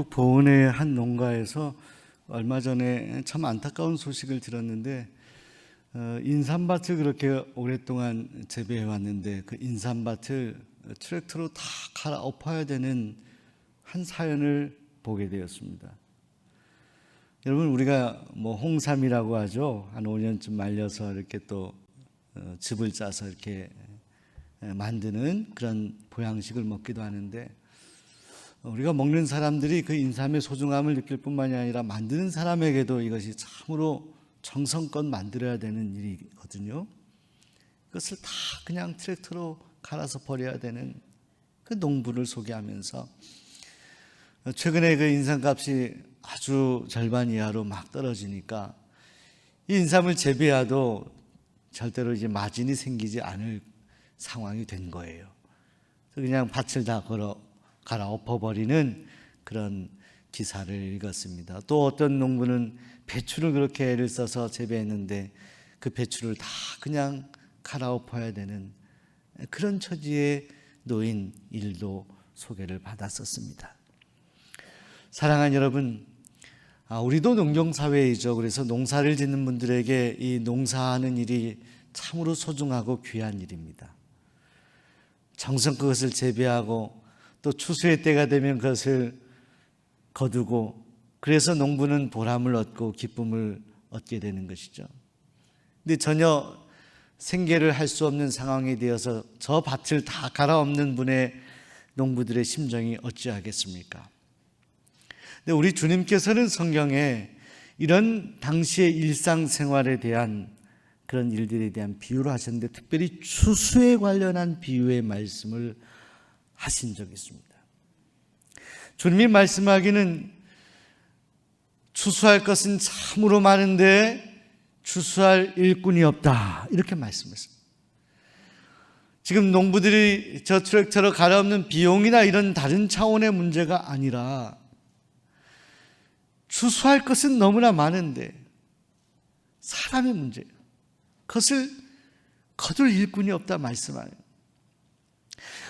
경북 보은의 한 농가에서 얼마 전에 참 안타까운 소식을 들었는데 인삼밭을 그렇게 오랫동안 재배해 왔는데 그 인삼밭을 트랙터로 다 갈아엎어야 되는 한 사연을 보게 되었습니다. 여러분, 우리가 홍삼이라고 하죠. 한 5년쯤 말려서 이렇게 또 즙을 짜서 이렇게 만드는 그런 보양식을 먹기도 하는데, 우리가 먹는 사람들이 그 인삼의 소중함을 느낄 뿐만이 아니라 만드는 사람에게도 이것이 참으로 정성껏 만들어야 되는 일이거든요. 그것을 다 그냥 트랙터로 갈아서 버려야 되는 그 농부를 소개하면서, 최근에 그 인삼값이 아주 절반 이하로 막 떨어지니까 이 인삼을 재배해도 절대로 이제 마진이 생기지 않을 상황이 된 거예요. 그냥 밭을 다 갈아엎어버리는 그런 기사를 읽었습니다. 또 어떤 농부는 배추를 그렇게 애를 써서 재배했는데 그 배추를 다 그냥 갈아엎어야 되는 그런 처지에 놓인 일도 소개를 받았었습니다. 사랑하는 여러분, 우리도 농경사회이죠. 그래서 농사를 짓는 분들에게 이 농사하는 일이 참으로 소중하고 귀한 일입니다. 정성껏 그것을 재배하고 또 추수의 때가 되면 그것을 거두고, 그래서 농부는 보람을 얻고 기쁨을 얻게 되는 것이죠. 근데 전혀 생계를 할 수 없는 상황이 되어서 저 밭을 다 갈아엎는 분의 농부들의 심정이 어찌하겠습니까? 근데 우리 주님께서는 성경에 이런 당시의 일상생활에 대한 그런 일들에 대한 비유를 하셨는데, 특별히 추수에 관련한 비유의 말씀을 하신 적이 있습니다. 주님이 말씀하기는 추수할 것은 참으로 많은데 추수할 일꾼이 없다, 이렇게 말씀했습니다. 지금 농부들이 저 트랙터로 갈아엎는 비용이나 이런 다른 차원의 문제가 아니라 추수할 것은 너무나 많은데 사람의 문제예요. 그것을 거둘 일꾼이 없다 말씀하네요.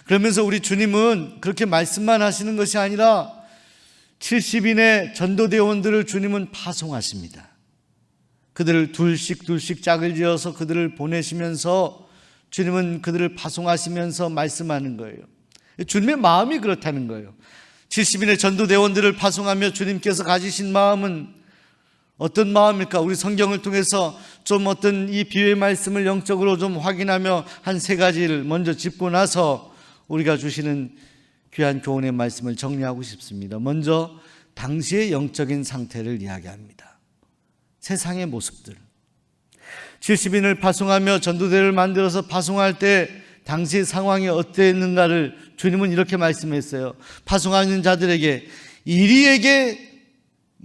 그러면서 우리 주님은 그렇게 말씀만 하시는 것이 아니라 70인의 전도대원들을 주님은 파송하십니다. 그들을 둘씩 짝을 지어서 그들을 보내시면서 주님은 그들을 파송하시면서 말씀하는 거예요. 주님의 마음이 그렇다는 거예요. 70인의 전도대원들을 파송하며 주님께서 가지신 마음은 어떤 마음일까? 우리 성경을 통해서 좀 어떤 이 비유의 말씀을 영적으로 좀 확인하며 한 세 가지를 먼저 짚고 나서 우리가 주시는 귀한 교훈의 말씀을 정리하고 싶습니다. 먼저 당시의 영적인 상태를 이야기합니다. 세상의 모습들. 70인을 파송하며 전도대를 만들어서 파송할 때 당시의 상황이 어땠는가를 주님은 이렇게 말씀했어요. 파송하는 자들에게 이리에게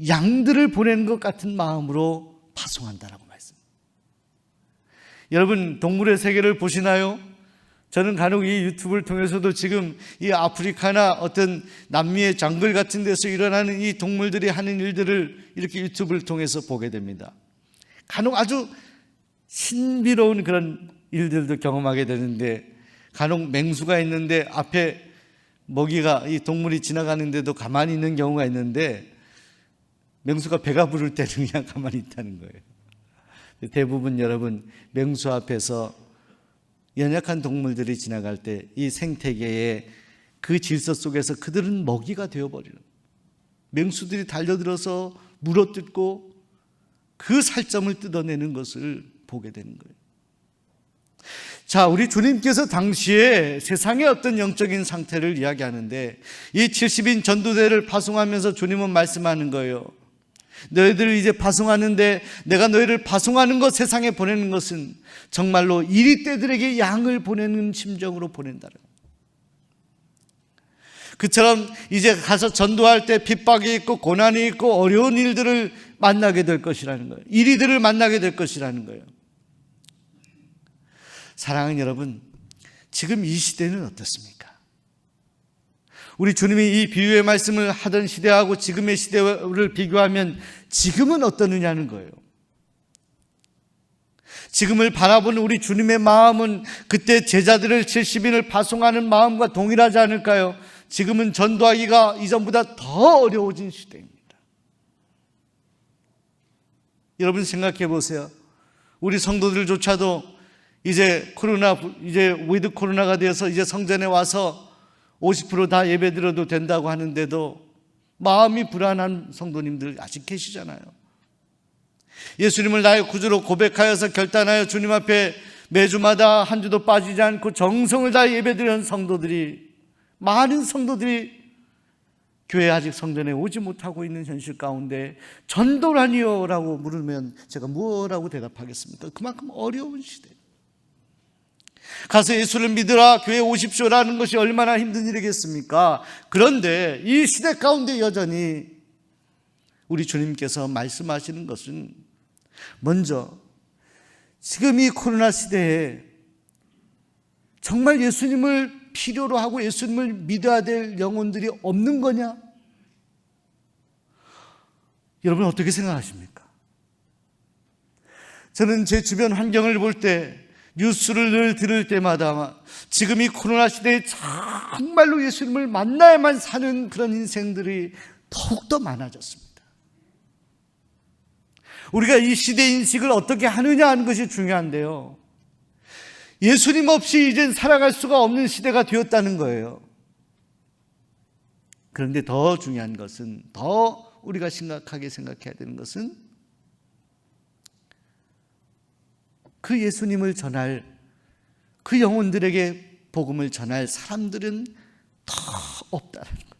양들을 보내는 것 같은 마음으로 파송한다라고 말씀합니다. 여러분, 동물의 세계를 보시나요? 저는 간혹 이 유튜브를 통해서도 지금 이 아프리카나 어떤 남미의 정글 같은 데서 일어나는 이 동물들이 하는 일들을 이렇게 유튜브를 통해서 보게 됩니다. 간혹 아주 신비로운 그런 일들도 경험하게 되는데, 간혹 맹수가 있는데 앞에 먹이가, 이 동물이 지나가는데도 가만히 있는 경우가 있는데 맹수가 배가 부를 때는 그냥 가만히 있다는 거예요. 대부분 여러분, 맹수 앞에서 연약한 동물들이 지나갈 때 이 생태계의 그 질서 속에서 그들은 먹이가 되어버리는, 맹수들이 달려들어서 물어뜯고 그 살점을 뜯어내는 것을 보게 되는 거예요. 자, 우리 주님께서 당시에 세상의 어떤 영적인 상태를 이야기하는데, 이 70인 전도대를 파송하면서 주님은 말씀하는 거예요. 너희들을 이제 파송하는데 내가 너희를 파송하는 것, 세상에 보내는 것은 정말로 이리떼들에게 양을 보내는 심정으로 보낸다는 거예요. 그처럼 이제 가서 전도할 때 핍박이 있고 고난이 있고 어려운 일들을 만나게 될 것이라는 거예요. 이리들을 만나게 될 것이라는 거예요. 사랑하는 여러분, 지금 이 시대는 어떻습니까? 우리 주님이 이 비유의 말씀을 하던 시대하고 지금의 시대를 비교하면 지금은 어떠느냐는 거예요. 지금을 바라보는 우리 주님의 마음은 그때 제자들을 70인을 파송하는 마음과 동일하지 않을까요? 지금은 전도하기가 이전보다 더 어려워진 시대입니다. 여러분 생각해 보세요. 우리 성도들조차도 이제 위드 코로나가 되어서 이제 성전에 와서 50% 다 예배드려도 된다고 하는데도 마음이 불안한 성도님들 아직 계시잖아요. 예수님을 나의 구주로 고백하여서 결단하여 주님 앞에 매주마다 한 주도 빠지지 않고 정성을 다해 예배드리는 성도들이, 많은 성도들이 교회에 아직 성전에 오지 못하고 있는 현실 가운데 전도라니요? 라고 물으면 제가 뭐라고 대답하겠습니까? 그만큼 어려운 시대. 가서 예수를 믿으라, 교회에 오십시오라는 것이 얼마나 힘든 일이겠습니까? 그런데 이 시대 가운데 여전히 우리 주님께서 말씀하시는 것은 먼저 지금 이 코로나 시대에 정말 예수님을 필요로 하고 예수님을 믿어야 될 영혼들이 없는 거냐? 여러분 어떻게 생각하십니까? 저는 제 주변 환경을 볼 때, 뉴스를 늘 들을 때마다 지금 이 코로나 시대에 정말로 예수님을 만나야만 사는 그런 인생들이 더욱더 많아졌습니다. 우리가 이 시대 인식을 어떻게 하느냐 하는 것이 중요한데요, 예수님 없이 이젠 살아갈 수가 없는 시대가 되었다는 거예요. 그런데 더 중요한 것은, 더 우리가 심각하게 생각해야 되는 것은, 그 예수님을 전할, 그 영혼들에게 복음을 전할 사람들은 더 없다는 거예요.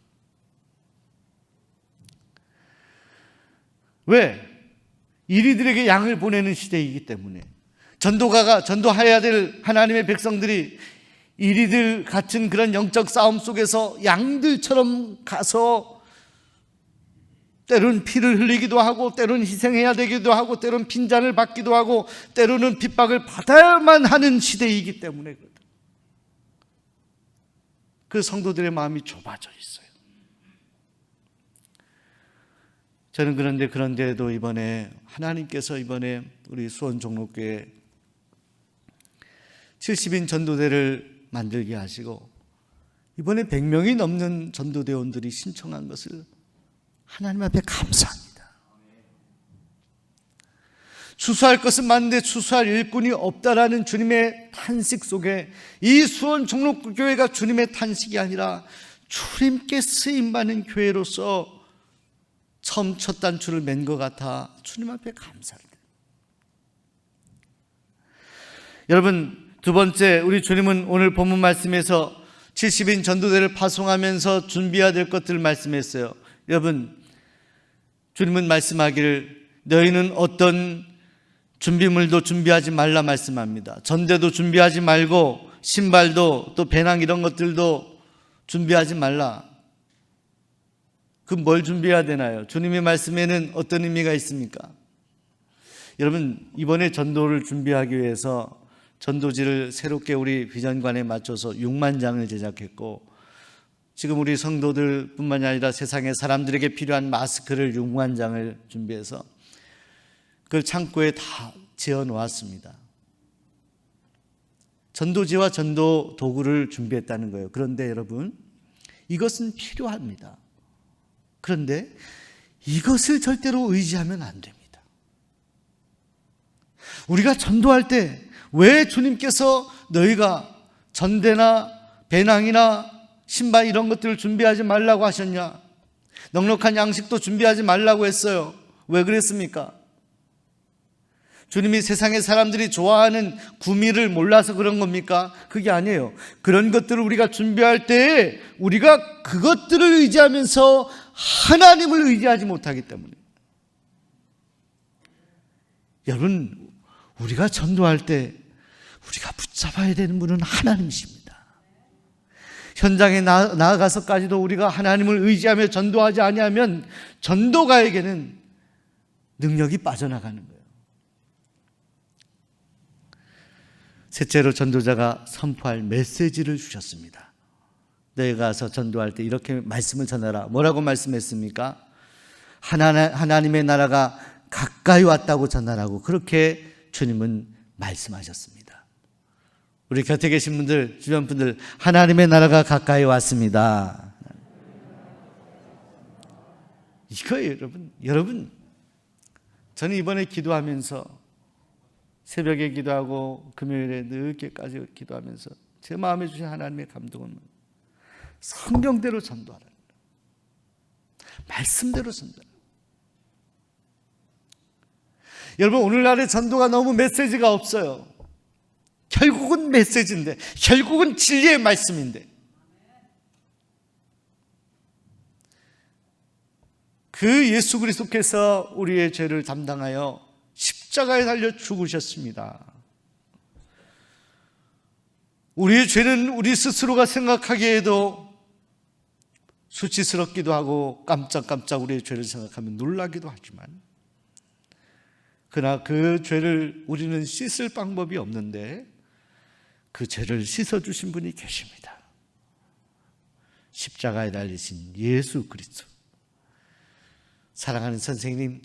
왜? 이리들에게 양을 보내는 시대이기 때문에. 전도해야 될 하나님의 백성들이 이리들 같은 그런 영적 싸움 속에서 양들처럼 가서 때로는 피를 흘리기도 하고, 때로는 희생해야 되기도 하고, 때로는 빈잔을 받기도 하고, 때로는 핍박을 받아야만 하는 시대이기 때문에 그렇다. 그 성도들의 마음이 좁아져 있어요. 저는 그런데도 하나님께서 이번에 우리 수원 종로교회 70인 전도대를 만들게 하시고, 이번에 100명이 넘는 전도대원들이 신청한 것을 하나님 앞에 감사합니다. 추수할 것은 많은데 추수할 일꾼이 없다라는 주님의 탄식 속에 이 수원 종로교회가 주님의 탄식이 아니라 주님께 쓰임받는 교회로서 처음 첫 단추를 맨 것 같아 주님 앞에 감사합니다. 여러분, 두 번째, 우리 주님은 오늘 본문 말씀에서 70인 전도대를 파송하면서 준비해야 될 것들을 말씀했어요. 여러분, 주님은 말씀하기를 너희는 어떤 준비물도 준비하지 말라 말씀합니다. 전대도 준비하지 말고 신발도 또 배낭 이런 것들도 준비하지 말라. 그럼 뭘 준비해야 되나요? 주님의 말씀에는 어떤 의미가 있습니까? 여러분, 이번에 전도를 준비하기 위해서 전도지를 새롭게 우리 비전관에 맞춰서 6만 장을 제작했고, 지금 우리 성도들 뿐만이 아니라 세상의 사람들에게 필요한 마스크를 6만 장을 준비해서 그걸 창고에 다 지어 놓았습니다. 전도지와 전도 도구를 준비했다는 거예요. 그런데 여러분, 이것은 필요합니다. 그런데 이것을 절대로 의지하면 안 됩니다. 우리가 전도할 때 왜 주님께서 너희가 전대나 배낭이나 신발 이런 것들을 준비하지 말라고 하셨냐? 넉넉한 양식도 준비하지 말라고 했어요. 왜 그랬습니까? 주님이 세상의 사람들이 좋아하는 구미를 몰라서 그런 겁니까? 그게 아니에요. 그런 것들을 우리가 준비할 때 우리가 그것들을 의지하면서 하나님을 의지하지 못하기 때문에. 여러분, 우리가 전도할 때 우리가 붙잡아야 되는 분은 하나님이십니다. 현장에 나아가서까지도 우리가 하나님을 의지하며 전도하지 아니하면 전도가에게는 능력이 빠져나가는 거예요. 셋째로 전도자가 선포할 메시지를 주셨습니다. 너희가 가서 전도할 때 이렇게 말씀을 전하라. 뭐라고 말씀했습니까? 하나님의 나라가 가까이 왔다고 전하라고 그렇게 주님은 말씀하셨습니다. 우리 곁에 계신 분들, 주변 분들, 하나님의 나라가 가까이 왔습니다. 이거예요, 여러분. 저는 이번에 기도하면서 새벽에 기도하고 금요일에 늦게까지 기도하면서 제 마음에 주신 하나님의 감동은 성경대로 전도하라. 말씀대로 전도하라. 여러분, 오늘날의 전도가 너무 메시지가 없어요. 결국은 메시지인데, 결국은 진리의 말씀인데, 그 예수 그리스도께서 우리의 죄를 담당하여 십자가에 달려 죽으셨습니다. 우리의 죄는 우리 스스로가 생각하기에도 수치스럽기도 하고 깜짝깜짝 우리의 죄를 생각하면 놀라기도 하지만, 그러나 그 죄를 우리는 씻을 방법이 없는데 그 죄를 씻어주신 분이 계십니다. 십자가에 달리신 예수 그리스도. 사랑하는 선생님,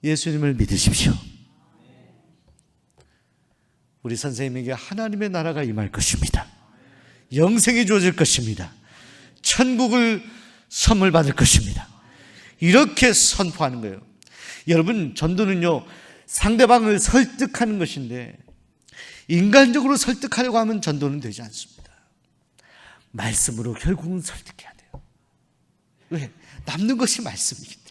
예수님을 믿으십시오. 우리 선생님에게 하나님의 나라가 임할 것입니다. 영생이 주어질 것입니다. 천국을 선물 받을 것입니다. 이렇게 선포하는 거예요. 여러분, 전도는요, 상대방을 설득하는 것인데 인간적으로 설득하려고 하면 전도는 되지 않습니다. 말씀으로 결국은 설득해야 돼요. 왜? 남는 것이 말씀이기 때문에.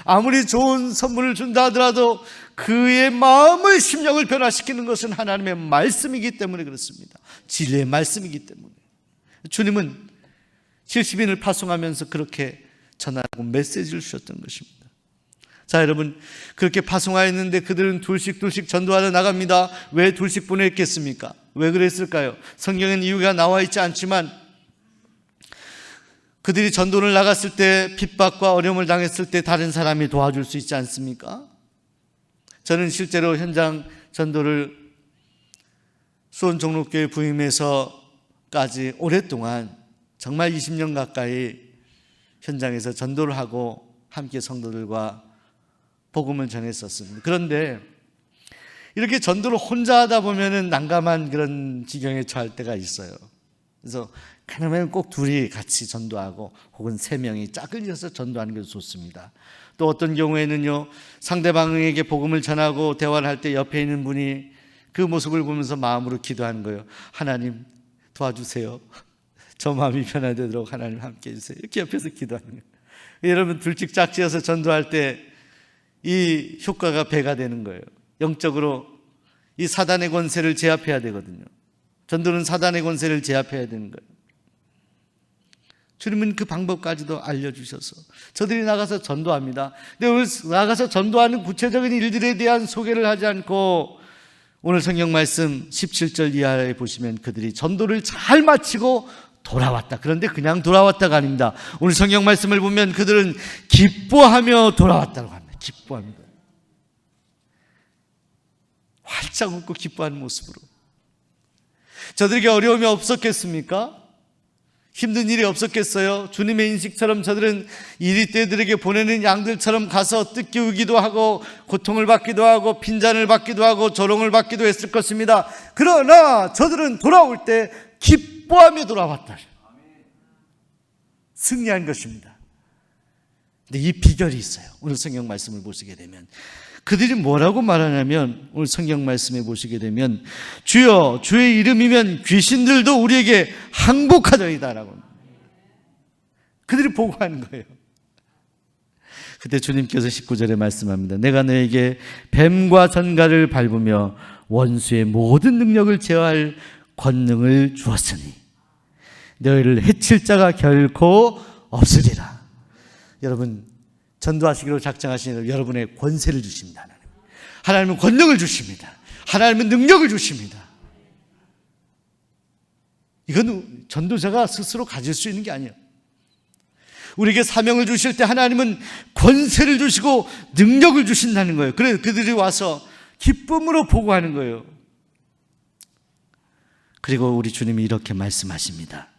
아무리 좋은 선물을 준다 하더라도 그의 마음을, 심령을 변화시키는 것은 하나님의 말씀이기 때문에 그렇습니다. 진리의 말씀이기 때문에. 주님은 70인을 파송하면서 그렇게 전하고 메시지를 주셨던 것입니다. 자, 여러분, 그렇게 파송하였는데 그들은 둘씩 전도하러 나갑니다. 왜 둘씩 보냈겠습니까? 왜 그랬을까요? 성경엔 이유가 나와 있지 않지만 그들이 전도를 나갔을 때 핍박과 어려움을 당했을 때 다른 사람이 도와줄 수 있지 않습니까? 저는 실제로 현장 전도를 수원 종로교회 부임해서까지 오랫동안 정말 20년 가까이 현장에서 전도를 하고 함께 성도들과 복음을 전했었습니다. 그런데 이렇게 전도를 혼자 하다 보면은 난감한 그런 지경에 처할 때가 있어요. 그래서 가능하면 꼭 둘이 같이 전도하고 혹은 3명이 짝을 지어서 전도하는 게 좋습니다. 또 어떤 경우에는요, 상대방에게 복음을 전하고 대화를 할 때 옆에 있는 분이 그 모습을 보면서 마음으로 기도하는 거예요. 하나님 도와주세요. 저 마음이 변화되도록 하나님 함께 해주세요. 이렇게 옆에서 기도하는 거예요. 여러분, 둘씩 짝지어서 전도할 때 이 효과가 배가 되는 거예요. 영적으로 이 사단의 권세를 제압해야 되거든요. 전도는 사단의 권세를 제압해야 되는 거예요. 주님은 그 방법까지도 알려주셔서 저들이 나가서 전도합니다. 근데 오늘 나가서 전도하는 구체적인 일들에 대한 소개를 하지 않고 오늘 성경 말씀 17절 이하에 보시면 그들이 전도를 잘 마치고 돌아왔다. 그런데 그냥 돌아왔다가 아닙니다. 오늘 성경 말씀을 보면 그들은 기뻐하며 돌아왔다고 합니다. 기뻐합니다. 활짝 웃고 기뻐하는 모습으로. 저들에게 어려움이 없었겠습니까? 힘든 일이 없었겠어요? 주님의 인식처럼 저들은 이리떼들에게 보내는 양들처럼 가서 뜯기우기도 하고 고통을 받기도 하고 빈잔을 받기도 하고 조롱을 받기도 했을 것입니다. 그러나 저들은 돌아올 때 기뻐하며 돌아왔다. 승리한 것입니다. 근데 이 비결이 있어요. 오늘 성경 말씀을 보시게 되면 그들이 뭐라고 말하냐면, 오늘 성경 말씀에 보시게 되면 주여 주의 이름이면 귀신들도 우리에게 항복하더이다라고 그들이 보고하는 거예요. 그때 주님께서 19절에 말씀합니다. 내가 너에게 뱀과 전갈을 밟으며 원수의 모든 능력을 제어할 권능을 주었으니 너희를 해칠 자가 결코 없으리라. 여러분, 전도하시기로 작정하신 여러분의 권세를 주십니다. 하나님은 권능을 주십니다. 하나님은 능력을 주십니다. 이건 전도자가 스스로 가질 수 있는 게 아니에요. 우리에게 사명을 주실 때 하나님은 권세를 주시고 능력을 주신다는 거예요. 그래서 그들이 와서 기쁨으로 보고하는 거예요. 그리고 우리 주님이 이렇게 말씀하십니다.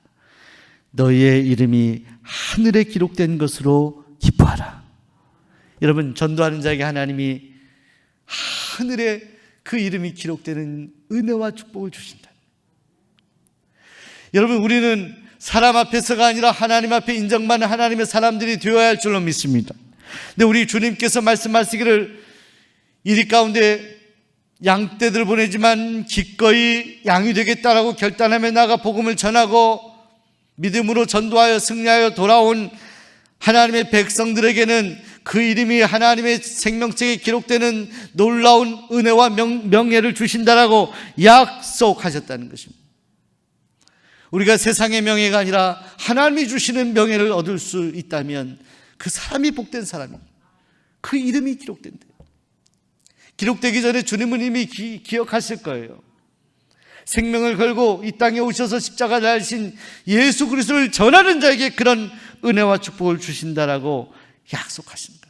너희의 이름이 하늘에 기록된 것으로 기뻐하라. 여러분, 전도하는 자에게 하나님이 하늘에 그 이름이 기록되는 은혜와 축복을 주신다. 여러분, 우리는 사람 앞에서가 아니라 하나님 앞에 인정받는 하나님의 사람들이 되어야 할 줄로 믿습니다. 근데 우리 주님께서 말씀하시기를 이리 가운데 양떼들 보내지만 기꺼이 양이 되겠다라고 결단하며 나가 복음을 전하고 믿음으로 전도하여 승리하여 돌아온 하나님의 백성들에게는 그 이름이 하나님의 생명책에 기록되는 놀라운 은혜와 명예를 주신다라고 약속하셨다는 것입니다. 우리가 세상의 명예가 아니라 하나님이 주시는 명예를 얻을 수 있다면 그 사람이 복된 사람입니다. 그 이름이 기록된대요. 기록되기 전에 주님은 이미 기억하실 거예요. 생명을 걸고 이 땅에 오셔서 십자가 달리신 예수 그리스도를 전하는 자에게 그런 은혜와 축복을 주신다라고 약속하신다.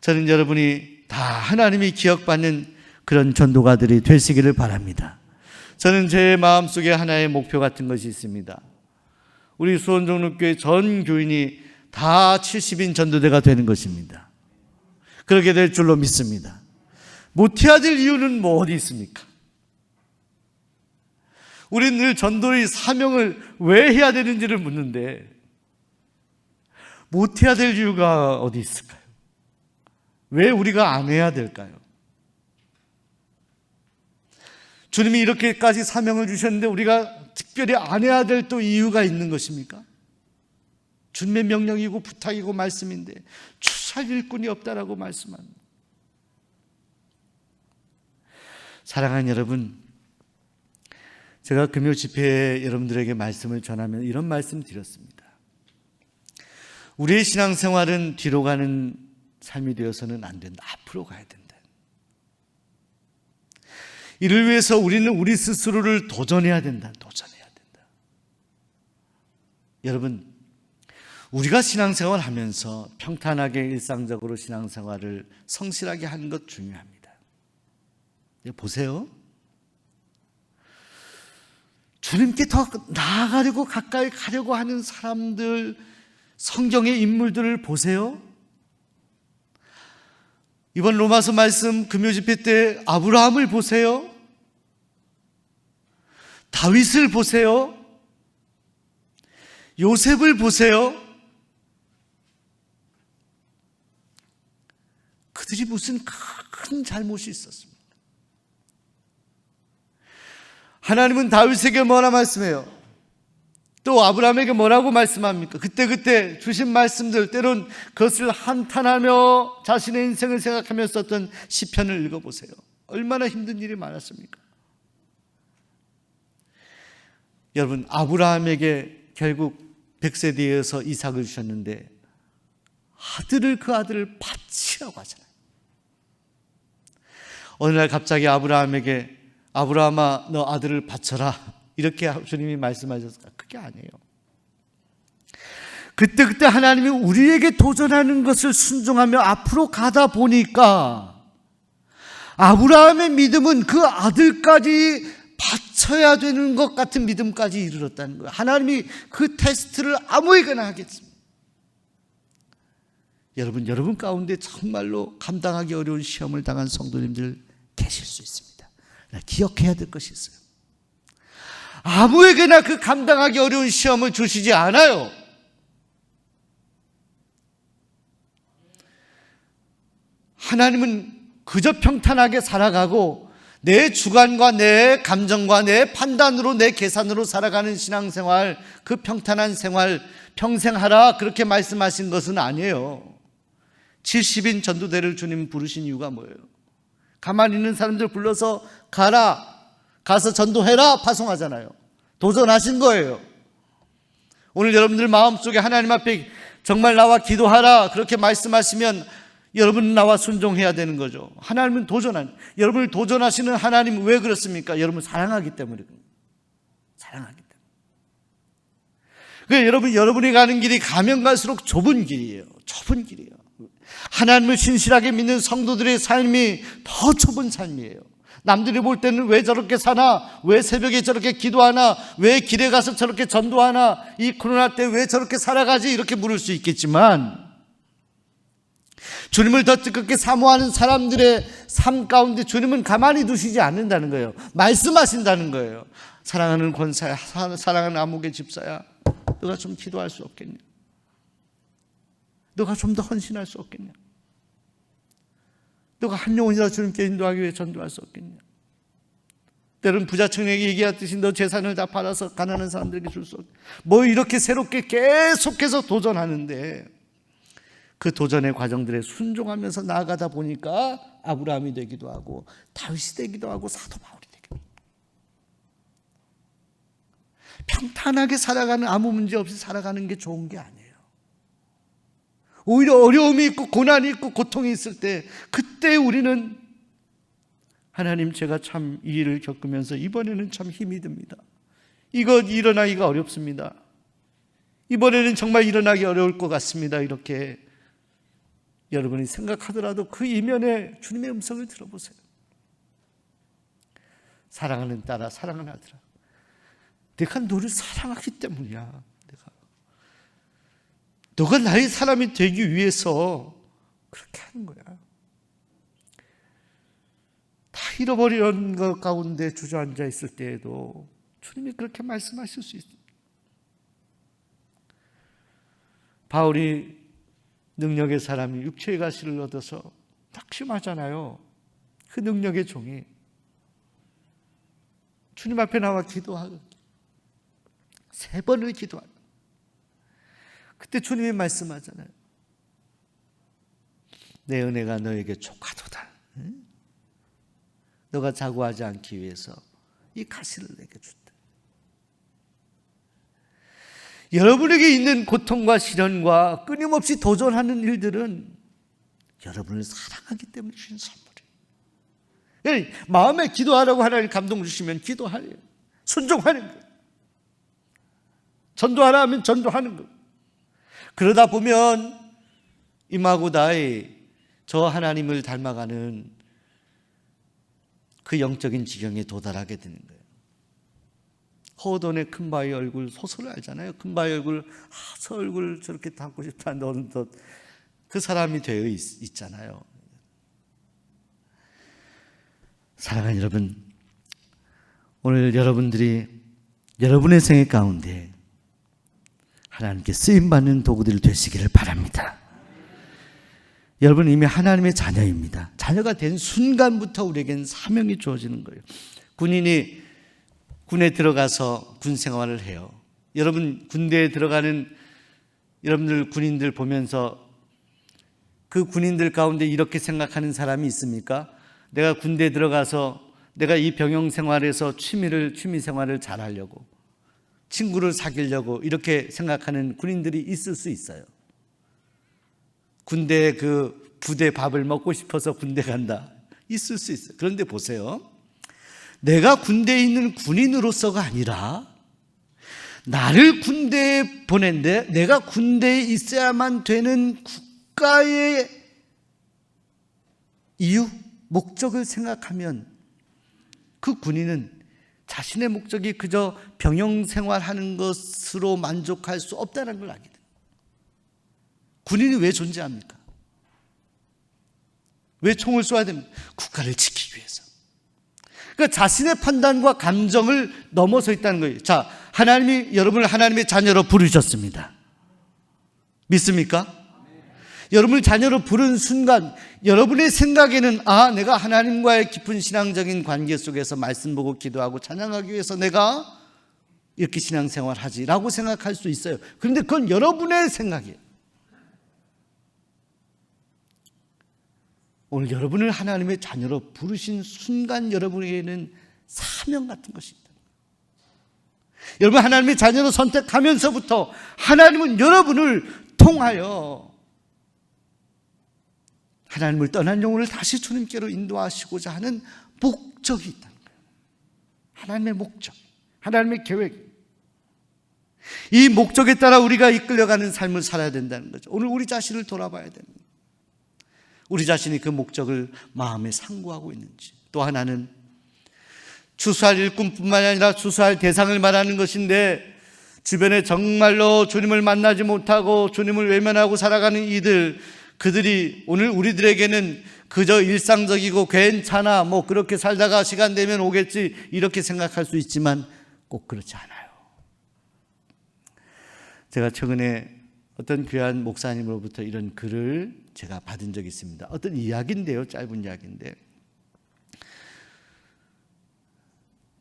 저는 여러분이 다 하나님이 기억받는 그런 전도가들이 되시기를 바랍니다. 저는 제 마음속에 하나의 목표 같은 것이 있습니다. 우리 수원종로교회 전 교인이 다 70인 전도대가 되는 것입니다. 그렇게 될 줄로 믿습니다. 못해야 될 이유는 뭐 어디 있습니까? 우리는 늘 전도의 사명을 왜 해야 되는지를 묻는데 못해야 될 이유가 어디 있을까요? 왜 우리가 안 해야 될까요? 주님이 이렇게까지 사명을 주셨는데 우리가 특별히 안 해야 될 또 이유가 있는 것입니까? 주님의 명령이고 부탁이고 말씀인데 추수할 일꾼이 없다라고 말씀합니다. 사랑하는 여러분, 제가 금요 집회에 여러분들에게 말씀을 전하면 이런 말씀 드렸습니다. 우리의 신앙생활은 뒤로 가는 삶이 되어서는 안 된다. 앞으로 가야 된다. 이를 위해서 우리는 우리 스스로를 도전해야 된다. 도전해야 된다. 여러분, 우리가 신앙생활 하면서 평탄하게 일상적으로 신앙생활을 성실하게 하는 것 중요합니다. 보세요. 주님께 더 나아가려고 가까이 가려고 하는 사람들, 성경의 인물들을 보세요. 이번 로마서 말씀 금요 집회 때 아브라함을 보세요. 다윗을 보세요. 요셉을 보세요. 그들이 무슨 큰 잘못이 있었습니다. 하나님은 다윗에게 뭐라 말씀해요? 또 아브라함에게 뭐라고 말씀합니까? 그때 주신 말씀들, 때론 그것을 한탄하며 자신의 인생을 생각하며 썼던 시편을 읽어보세요. 얼마나 힘든 일이 많았습니까? 여러분, 아브라함에게 결국 100세 뒤에서 이삭을 주셨는데 그 아들을 바치라고 하잖아요. 어느 날 갑자기 아브라함에게 아브라함아 너 아들을 바쳐라 이렇게 주님이 말씀하셨을까? 그게 아니에요. 그때 하나님이 우리에게 도전하는 것을 순종하며 앞으로 가다 보니까 아브라함의 믿음은 그 아들까지 바쳐야 되는 것 같은 믿음까지 이르렀다는 거예요. 하나님이 그 테스트를 아무에게나 하겠습니다. 여러분 가운데 정말로 감당하기 어려운 시험을 당한 성도님들 계실 수 있습니다. 기억해야 될 것이 있어요. 아무에게나 그 감당하기 어려운 시험을 주시지 않아요. 하나님은 그저 평탄하게 살아가고 내 주관과 내 감정과 내 판단으로 내 계산으로 살아가는 신앙생활, 그 평탄한 생활 평생 하라 그렇게 말씀하신 것은 아니에요. 70인 전도대를 주님 부르신 이유가 뭐예요? 가만히 있는 사람들 불러서 가서 전도해라 파송하잖아요. 도전하신 거예요. 오늘 여러분들 마음속에 하나님 앞에 정말 나와 기도하라 그렇게 말씀하시면 여러분은 나와 순종해야 되는 거죠. 하나님은 여러분을 도전하시는 하나님 왜 그렇습니까? 여러분을 사랑하기 때문에 그래요. 사랑하기 때문에. 그러니까 여러분이 가는 길이 가면 갈수록 좁은 길이에요. 좁은 길이에요. 하나님을 신실하게 믿는 성도들의 삶이 더 좁은 삶이에요. 남들이 볼 때는 왜 저렇게 사나? 왜 새벽에 저렇게 기도하나? 왜 길에 가서 저렇게 전도하나? 이 코로나 때 왜 저렇게 살아가지? 이렇게 물을 수 있겠지만 주님을 더 뜨겁게 사모하는 사람들의 삶 가운데 주님은 가만히 두시지 않는다는 거예요. 말씀하신다는 거예요. 사랑하는 권사야, 사랑하는 아무개 집사야, 너가 좀 기도할 수 없겠냐? 너가 좀 더 헌신할 수 없겠냐? 너가 한 영혼이라도 주님께 인도하기 위해 전도할 수 없겠냐? 때로는 부자청에게 얘기했듯이 너 재산을 다 팔아서 가난한 사람들에게 줄 수 없겠냐? 뭐 이렇게 새롭게 계속해서 도전하는데 그 도전의 과정들에 순종하면서 나아가다 보니까 아브라함이 되기도 하고 다윗이 되기도 하고 사도 바울이 되기도 하고, 평탄하게 살아가는, 아무 문제 없이 살아가는 게 좋은 게 아니에요. 오히려 어려움이 있고 고난이 있고 고통이 있을 때, 그때 우리는 하나님, 제가 참 이 일을 겪으면서 이번에는 참 힘이 듭니다. 이거 일어나기가 어렵습니다. 이번에는 정말 일어나기 어려울 것 같습니다. 이렇게 여러분이 생각하더라도 그 이면에 주님의 음성을 들어보세요. 사랑하는 딸아, 사랑하는 아들아, 내가 너를 사랑하기 때문이야. 너가 나의 사람이 되기 위해서 그렇게 하는 거야. 다 잃어버린 것 가운데 주저앉아 있을 때에도 주님이 그렇게 말씀하실 수 있습니다. 바울이 능력의 사람이 육체의 가시를 얻어서 낙심하잖아요. 그 능력의 종이 주님 앞에 나와 기도하고 3번을 기도하고, 그때 주님이 말씀하잖아요. 내 은혜가 너에게 족하도다. 너가 자고하지 않기 위해서 이 가시를 내게 준다. 여러분에게 있는 고통과 시련과 끊임없이 도전하는 일들은 여러분을 사랑하기 때문에 주신 선물이에요. 마음에 기도하라고 하나님 감동 주시면 기도하래요. 순종하는 거예요. 전도하라 하면 전도하는 거예요. 그러다 보면 이마고다의 저 하나님을 닮아가는 그 영적인 지경에 도달하게 되는 거예요. 허돈의 큰바위 얼굴 소설을 알잖아요. 큰바위 얼굴, 저 얼굴 저렇게 닮고 싶다. 너는 더 그 사람이 되어 있잖아요. 사랑하는 여러분, 오늘 여러분들이 여러분의 생애 가운데 하나님께 쓰임받는 도구들이 되시기를 바랍니다. 여러분 이미 하나님의 자녀입니다. 자녀가 된 순간부터 우리에겐 사명이 주어지는 거예요. 군인이 군에 들어가서 군 생활을 해요. 여러분 군대에 들어가는 여러분들 군인들 보면서 그 군인들 가운데 이렇게 생각하는 사람이 있습니까? 내가 군대에 들어가서 내가 이 병영 생활에서 취미 생활을 잘 하려고, 친구를 사귀려고 이렇게 생각하는 군인들이 있을 수 있어요. 군대 그 부대 밥을 먹고 싶어서 군대 간다. 있을 수 있어요. 그런데 보세요. 내가 군대에 있는 군인으로서가 아니라 나를 군대에 보낸데 내가 군대에 있어야만 되는 국가의 이유, 목적을 생각하면 그 군인은 자신의 목적이 그저 병영 생활하는 것으로 만족할 수 없다는 걸 알게 됩니다. 군인이 왜 존재합니까? 왜 총을 쏘아야 됩니까? 국가를 지키기 위해서. 그러니까 자신의 판단과 감정을 넘어서 있다는 거예요. 자, 하나님이 여러분을 하나님의 자녀로 부르셨습니다. 믿습니까? 여러분을 자녀로 부른 순간 여러분의 생각에는 내가 하나님과의 깊은 신앙적인 관계 속에서 말씀 보고 기도하고 찬양하기 위해서 내가 이렇게 신앙생활하지 라고 생각할 수 있어요. 그런데 그건 여러분의 생각이에요. 오늘 여러분을 하나님의 자녀로 부르신 순간 여러분에게는 사명 같은 것이 있다. 여러분 하나님의 자녀로 선택하면서부터 하나님은 여러분을 통하여 하나님을 떠난 영혼을 다시 주님께로 인도하시고자 하는 목적이 있다는 거예요. 하나님의 목적, 하나님의 계획. 이 목적에 따라 우리가 이끌려가는 삶을 살아야 된다는 거죠. 오늘 우리 자신을 돌아봐야 됩니다. 우리 자신이 그 목적을 마음에 상고하고 있는지. 또 하나는 추수할 일꾼뿐만 아니라 추수할 대상을 말하는 것인데, 주변에 정말로 주님을 만나지 못하고 주님을 외면하고 살아가는 이들, 그들이 오늘 우리들에게는 그저 일상적이고 괜찮아, 그렇게 살다가 시간 되면 오겠지, 이렇게 생각할 수 있지만 꼭 그렇지 않아요. 제가 최근에 어떤 귀한 목사님으로부터 이런 글을 제가 받은 적이 있습니다. 어떤 이야기인데요, 짧은 이야기인데,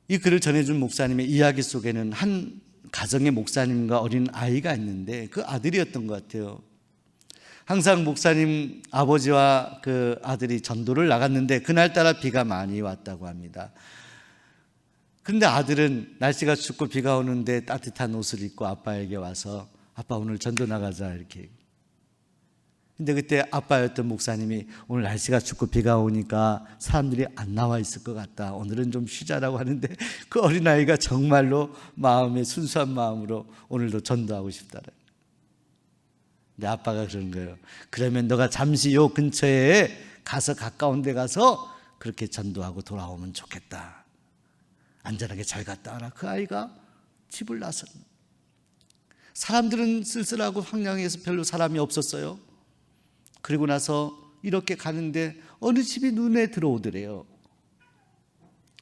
이 글을 전해준 목사님의 이야기 속에는 한 가정의 목사님과 어린 아이가 있는데 그 아들이었던 것 같아요. 항상 목사님 아버지와 그 아들이 전도를 나갔는데 그날따라 비가 많이 왔다고 합니다. 그런데 아들은 날씨가 춥고 비가 오는데 따뜻한 옷을 입고 아빠에게 와서 아빠 오늘 전도 나가자 이렇게. 근데 그때 아빠였던 목사님이 오늘 날씨가 춥고 비가 오니까 사람들이 안 나와 있을 것 같다, 오늘은 좀 쉬자라고 하는데 그 어린아이가 정말로 마음에 순수한 마음으로 오늘도 전도하고 싶다라. 근데 아빠가 그런 거예요. 그러면 너가 잠시 요 근처에 가서 가까운 데 가서 그렇게 전도하고 돌아오면 좋겠다. 안전하게 잘 갔다 와라. 그 아이가 집을 나섰습니다. 사람들은 쓸쓸하고 황량해서 별로 사람이 없었어요. 그리고 나서 이렇게 가는데 어느 집이 눈에 들어오더래요.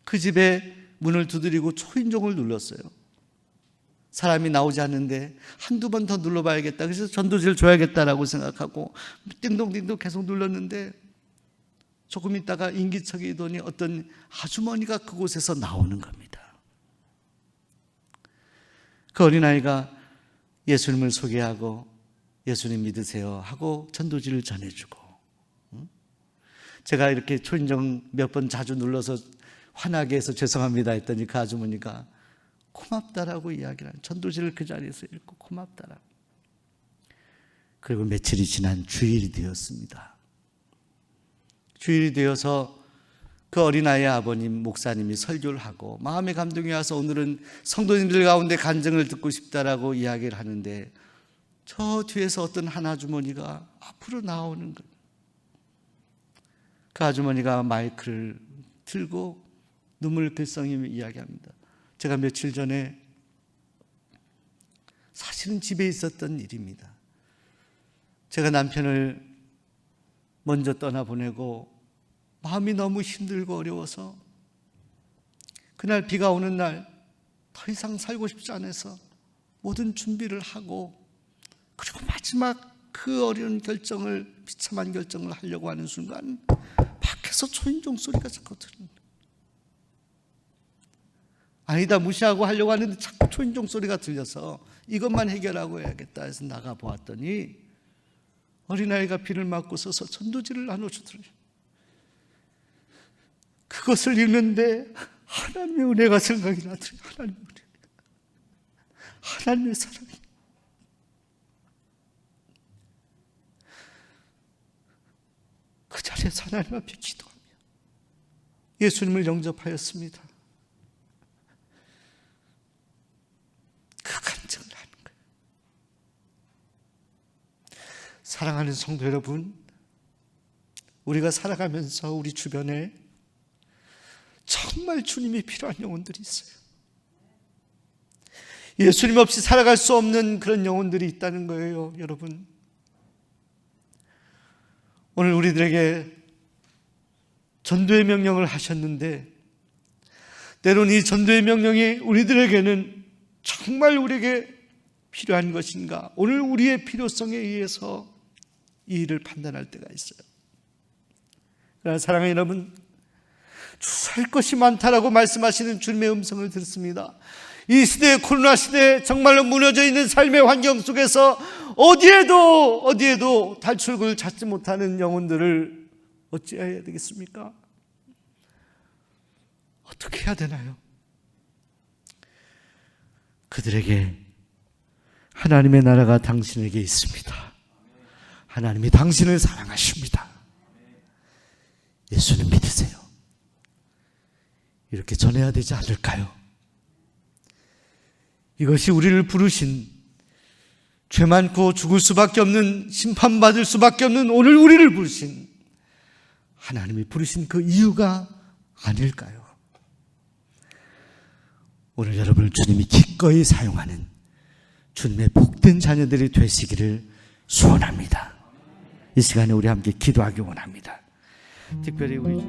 그 집에 문을 두드리고 초인종을 눌렀어요. 사람이 나오지 않는데 한두 번 더 눌러봐야겠다. 그래서 전도지를 줘야겠다라고 생각하고 띵동띵동 계속 눌렀는데 조금 있다가 인기척이더니 어떤 아주머니가 그곳에서 나오는 겁니다. 그 어린아이가 예수님을 소개하고 예수님 믿으세요 하고 전도지를 전해주고, 제가 이렇게 초인종 몇 번 자주 눌러서 화나게 해서 죄송합니다 했더니 그 아주머니가 고맙다라고 이야기를 하는, 전도지를 그 자리에서 읽고 고맙다라고. 그리고 며칠이 지난 주일이 되었습니다. 주일이 되어서 그 어린아이의 아버님 목사님이 설교를 하고 마음의 감동이 와서 오늘은 성도님들 가운데 간증을 듣고 싶다라고 이야기를 하는데 저 뒤에서 어떤 한 아주머니가 앞으로 나오는 거예요. 그 아주머니가 마이크를 들고 눈물 글썽이며 이야기합니다. 제가 며칠 전에 사실은 집에 있었던 일입니다. 제가 남편을 먼저 떠나보내고 마음이 너무 힘들고 어려워서 그날 비가 오는 날 더 이상 살고 싶지 않아서 모든 준비를 하고 그리고 마지막 그 어려운 결정을, 비참한 결정을 하려고 하는 순간 밖에서 초인종 소리가 자꾸 들립니다. 아니다 무시하고 하려고 하는데 자꾸 초인종 소리가 들려서 이것만 해결하고 해야겠다 해서 나가 보았더니 어린아이가 비를 맞고 서서 전도지를 나눠주더래요. 그것을 읽는데 하나님의 은혜가 생각이 나더래요. 하나님의 은혜, 하나님의 사랑이. 그 자리에서 하나님 앞에 기도하며 예수님을 영접하였습니다. 그 간증을 하는 거예요. 사랑하는 성도 여러분, 우리가 살아가면서 우리 주변에 정말 주님이 필요한 영혼들이 있어요. 예수님 없이 살아갈 수 없는 그런 영혼들이 있다는 거예요, 여러분. 오늘 우리들에게 전도의 명령을 하셨는데 때로는 이 전도의 명령이 우리들에게는 정말 우리에게 필요한 것인가? 오늘 우리의 필요성에 의해서 이 일을 판단할 때가 있어요. 그러나 사랑하는 여러분, 살 것이 많다라고 말씀하시는 주님의 음성을 듣습니다. 이 시대, 코로나 시대에 정말로 무너져 있는 삶의 환경 속에서 어디에도 탈출구를 찾지 못하는 영혼들을 어찌해야 되겠습니까? 어떻게 해야 되나요? 그들에게 하나님의 나라가 당신에게 있습니다. 하나님이 당신을 사랑하십니다. 예수님 믿으세요. 이렇게 전해야 되지 않을까요? 이것이 우리를 부르신, 죄 많고 죽을 수밖에 없는, 심판받을 수밖에 없는 오늘 우리를 부르신 하나님이 부르신 그 이유가 아닐까요? 오늘 여러분을 주님이 기꺼이 사용하는 주님의 복된 자녀들이 되시기를 소원합니다. 이 시간에 우리 함께 기도하기 원합니다. 특별히 우리